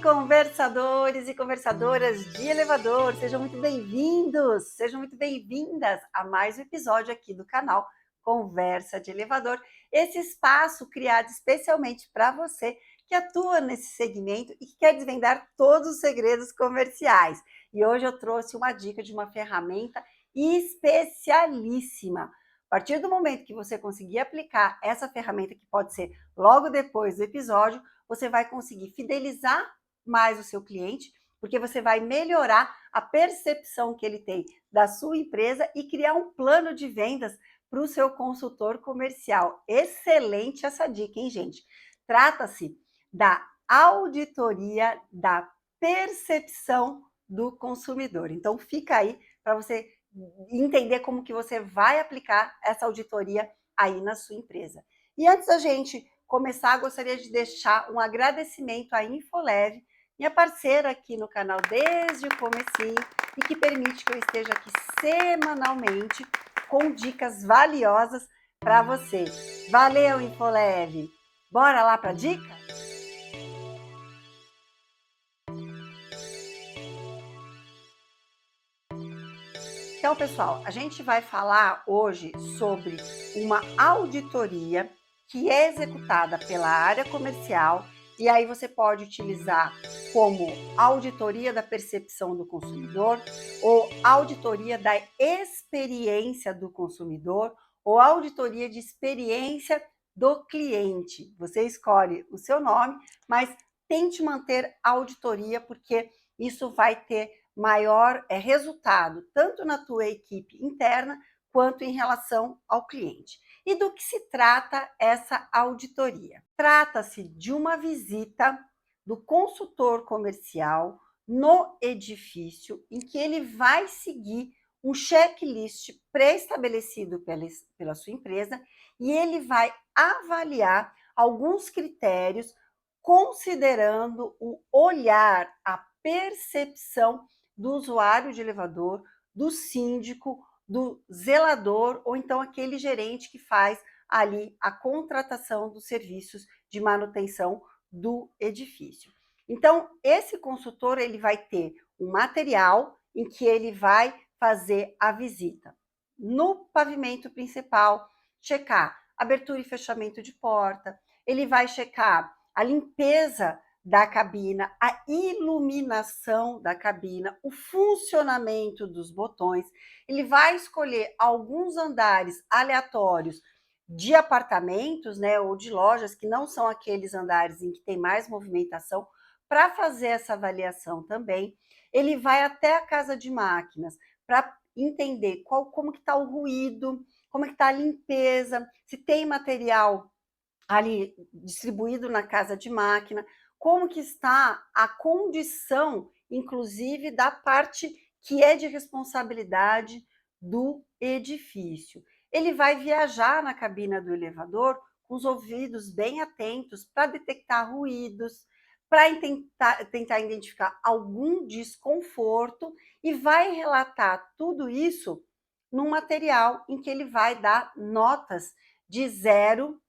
conversadores e conversadoras de elevador, sejam muito bem-vindos, sejam muito bem-vindas a mais um episódio aqui do canal Conversa de Elevador, esse espaço criado especialmente para você que atua nesse segmento e que quer desvendar todos os segredos comerciais. E hoje eu trouxe uma dica de uma ferramenta especialíssima. A partir do momento que você conseguir aplicar essa ferramenta, que pode ser logo depois do episódio, você vai conseguir fidelizar mais o seu cliente, porque você vai melhorar a percepção que ele tem da sua empresa e criar um plano de vendas para o seu consultor comercial. Excelente essa dica, hein, gente? Trata-se da auditoria da percepção do consumidor. Então, fica aí para você entender como que você vai aplicar essa auditoria aí na sua empresa. E antes da gente começar, gostaria de deixar um agradecimento à Infoleve, minha parceira aqui no canal desde o comecinho e que permite que eu esteja aqui semanalmente com dicas valiosas para você. Valeu, Infoleve! Bora lá para a dica? Então, pessoal, a gente vai falar hoje sobre uma auditoria que é executada pela área comercial, e aí você pode utilizar como auditoria da percepção do consumidor, ou auditoria da experiência do consumidor, ou auditoria de experiência do cliente. Você escolhe o seu nome, mas tente manter auditoria, porque isso vai ter maior resultado, tanto na tua equipe interna, quanto em relação ao cliente. E do que se trata essa auditoria? Trata-se de uma visita do consultor comercial no edifício, em que ele vai seguir um checklist pré-estabelecido pela sua empresa, e ele vai avaliar alguns critérios considerando o olhar, a percepção do usuário de elevador, do síndico, do zelador, ou então aquele gerente que faz ali a contratação dos serviços de manutenção do edifício. Então, esse consultor, ele vai ter um material em que ele vai fazer a visita no pavimento principal, checar abertura e fechamento de porta, ele vai checar a limpeza da cabina, a iluminação da cabina, o funcionamento dos botões. Ele vai escolher alguns andares aleatórios de apartamentos, né, ou de lojas, que não são aqueles andares em que tem mais movimentação, para fazer essa avaliação também. Ele vai até a casa de máquinas para entender como que está o ruído, como que está a limpeza, se tem material ali distribuído na casa de máquina, como que está a condição, inclusive, da parte que é de responsabilidade do edifício. Ele vai viajar na cabina do elevador com os ouvidos bem atentos para detectar ruídos, para tentar identificar algum desconforto, e vai relatar tudo isso num material em que ele vai dar notas de 0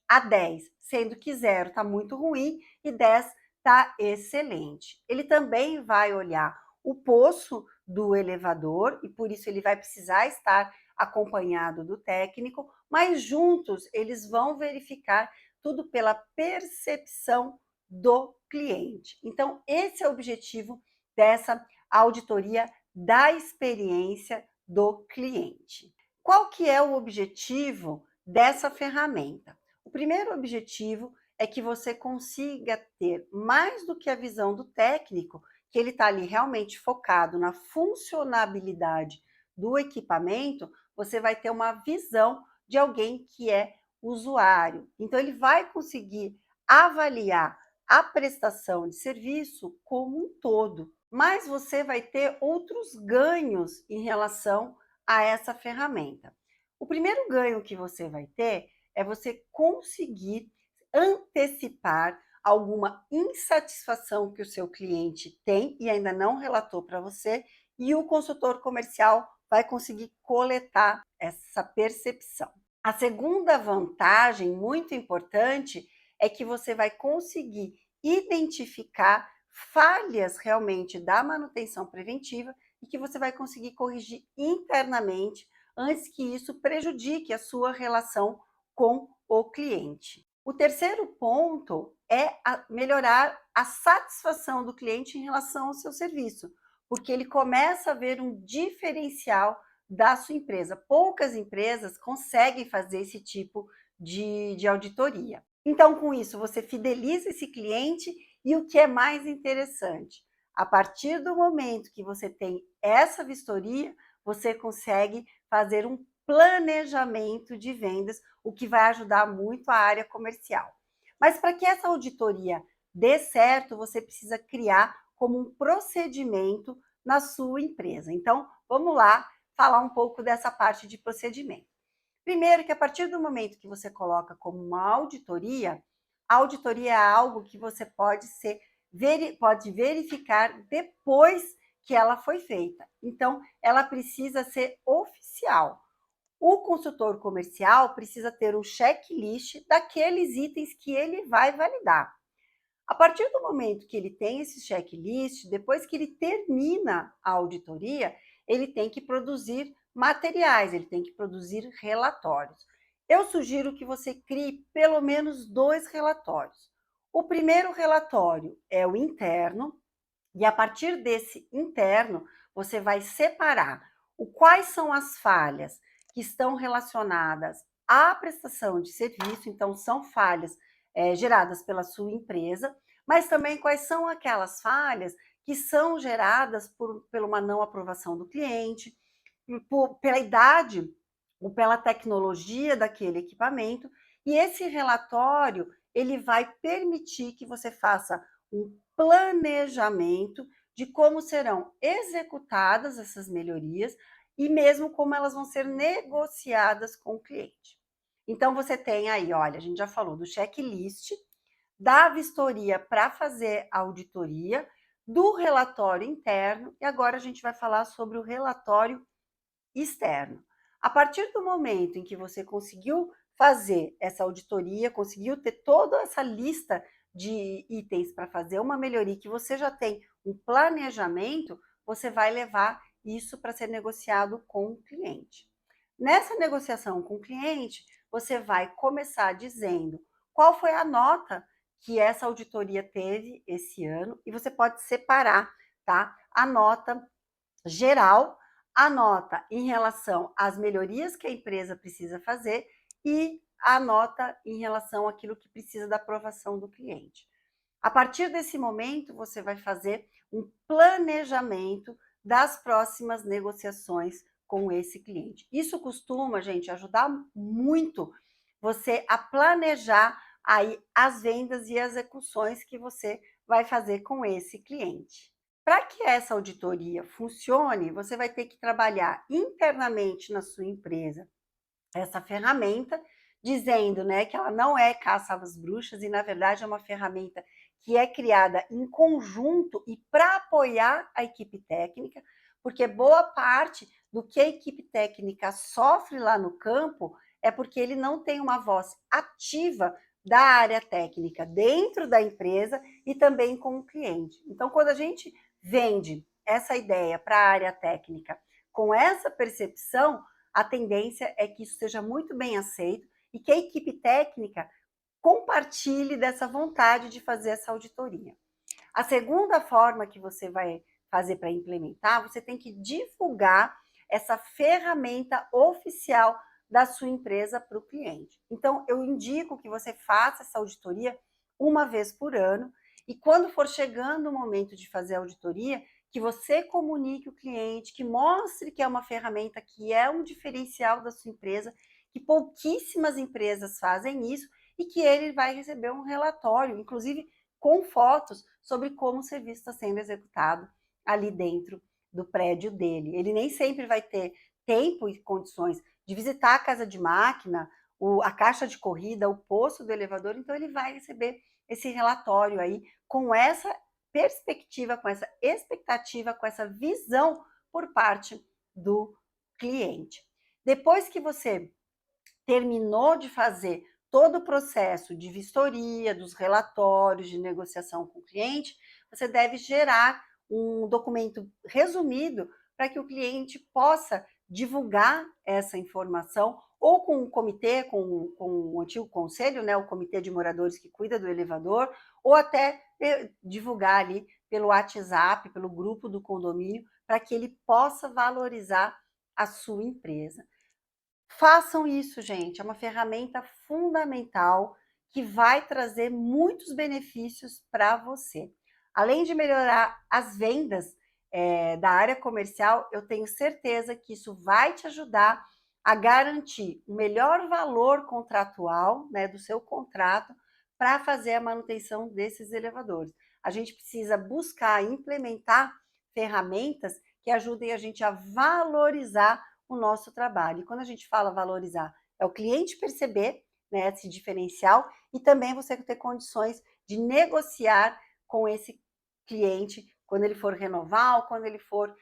a 10, sendo que 0 está muito ruim e 10 está excelente. Ele também vai olhar o poço do elevador, e por isso ele vai precisar estar acompanhado do técnico, mas juntos eles vão verificar tudo pela percepção do cliente. Então, esse é o objetivo dessa auditoria da experiência do cliente. Qual que é o objetivo dessa ferramenta? O primeiro objetivo é que você consiga ter mais do que a visão do técnico, que ele está ali realmente focado na funcionabilidade do equipamento, você vai ter uma visão de alguém que é usuário. Então, ele vai conseguir avaliar a prestação de serviço como um todo, mas você vai ter outros ganhos em relação a essa ferramenta. O primeiro ganho que você vai ter é você conseguir antecipar alguma insatisfação que o seu cliente tem e ainda não relatou para você, e o consultor comercial vai conseguir coletar essa percepção. A segunda vantagem muito importante é que você vai conseguir identificar falhas realmente da manutenção preventiva e que você vai conseguir corrigir internamente antes que isso prejudique a sua relação com o cliente. O terceiro ponto é melhorar a satisfação do cliente em relação ao seu serviço, porque ele começa a ver um diferencial da sua empresa. Poucas empresas conseguem fazer esse tipo de auditoria. Então, com isso, você fideliza esse cliente e o que é mais interessante, a partir do momento que você tem essa vistoria, você consegue fazer um planejamento de vendas, o que vai ajudar muito a área comercial. Mas para que essa auditoria dê certo, você precisa criar como um procedimento na sua empresa. Então, vamos lá falar um pouco dessa parte de procedimento. Primeiro, que a partir do momento que você coloca como uma auditoria, a auditoria é algo que você pode verificar depois que ela foi feita. Então, ela precisa ser oficial. O consultor comercial precisa ter um checklist daqueles itens que ele vai validar. A partir do momento que ele tem esse checklist, depois que ele termina a auditoria, ele tem que produzir materiais, ele tem que produzir relatórios. Eu sugiro que você crie pelo menos 2 relatórios. O primeiro relatório é o interno, e a partir desse interno, você vai separar quais são as falhas que estão relacionadas à prestação de serviço, então são falhas geradas pela sua empresa, mas também quais são aquelas falhas que são geradas por uma não aprovação do cliente, pela idade ou pela tecnologia daquele equipamento, e esse relatório ele vai permitir que você faça um planejamento de como serão executadas essas melhorias e mesmo como elas vão ser negociadas com o cliente. Então, você tem aí, olha, a gente já falou do checklist, da vistoria para fazer a auditoria, do relatório interno, e agora a gente vai falar sobre o relatório externo. A partir do momento em que você conseguiu fazer essa auditoria, conseguiu ter toda essa lista de itens para fazer uma melhoria, que você já tem um planejamento, você vai levar isso para ser negociado com o cliente. Nessa negociação com o cliente, você vai começar dizendo qual foi a nota que essa auditoria teve esse ano, e você pode separar, tá? A nota geral, a nota em relação às melhorias que a empresa precisa fazer e a nota em relação àquilo que precisa da aprovação do cliente. A partir desse momento, você vai fazer um planejamento das próximas negociações com esse cliente. Isso costuma, gente, ajudar muito você a planejar aí as vendas e as execuções que você vai fazer com esse cliente. Para que essa auditoria funcione, você vai ter que trabalhar internamente na sua empresa essa ferramenta, dizendo, né, que ela não é caça às bruxas e, na verdade, é uma ferramenta que é criada em conjunto e para apoiar a equipe técnica, porque boa parte do que a equipe técnica sofre lá no campo é porque ele não tem uma voz ativa da área técnica dentro da empresa e também com o cliente. Então, quando a gente vende essa ideia para a área técnica com essa percepção, a tendência é que isso seja muito bem aceito e que a equipe técnica compartilhe dessa vontade de fazer essa auditoria. A segunda forma que você vai fazer para implementar, você tem que divulgar essa ferramenta oficial da sua empresa para o cliente. Então, eu indico que você faça essa auditoria uma vez por ano e quando for chegando o momento de fazer a auditoria, que você comunique o cliente, que mostre que é uma ferramenta que é um diferencial da sua empresa, que pouquíssimas empresas fazem isso e que ele vai receber um relatório, inclusive com fotos, sobre como o serviço está sendo executado ali dentro do prédio dele. Ele nem sempre vai ter tempo e condições de visitar a casa de máquina, a caixa de corrida, o posto do elevador, então ele vai receber esse relatório aí com essa perspectiva, com essa expectativa, com essa visão por parte do cliente. Depois que você terminou de fazer todo o processo de vistoria, dos relatórios de negociação com o cliente, você deve gerar um documento resumido para que o cliente possa divulgar essa informação ou com um comitê, com o antigo conselho, né, o comitê de moradores que cuida do elevador, ou até divulgar ali pelo WhatsApp, pelo grupo do condomínio, para que ele possa valorizar a sua empresa. Façam isso, gente, é uma ferramenta fundamental que vai trazer muitos benefícios para você. Além de melhorar as vendas da área comercial, eu tenho certeza que isso vai te ajudar a garantir o melhor valor contratual, né, do seu contrato para fazer a manutenção desses elevadores. A gente precisa buscar implementar ferramentas que ajudem a gente a valorizar o nosso trabalho. E quando a gente fala valorizar, é o cliente perceber, né, esse diferencial e também você ter condições de negociar com esse cliente quando ele for renovar ou quando ele for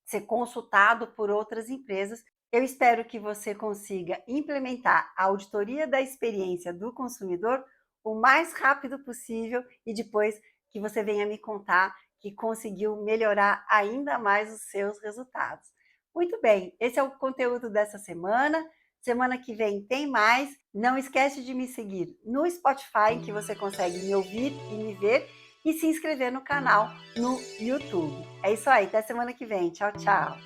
ser consultado por outras empresas. Eu espero que você consiga implementar a auditoria da experiência do consumidor o mais rápido possível e depois que você venha me contar que conseguiu melhorar ainda mais os seus resultados. Muito bem, esse é o conteúdo dessa semana. Semana que vem tem mais. Não esquece de me seguir no Spotify, que você consegue me ouvir e me ver, e se inscrever no canal no YouTube. É isso aí, até semana que vem. Tchau, tchau.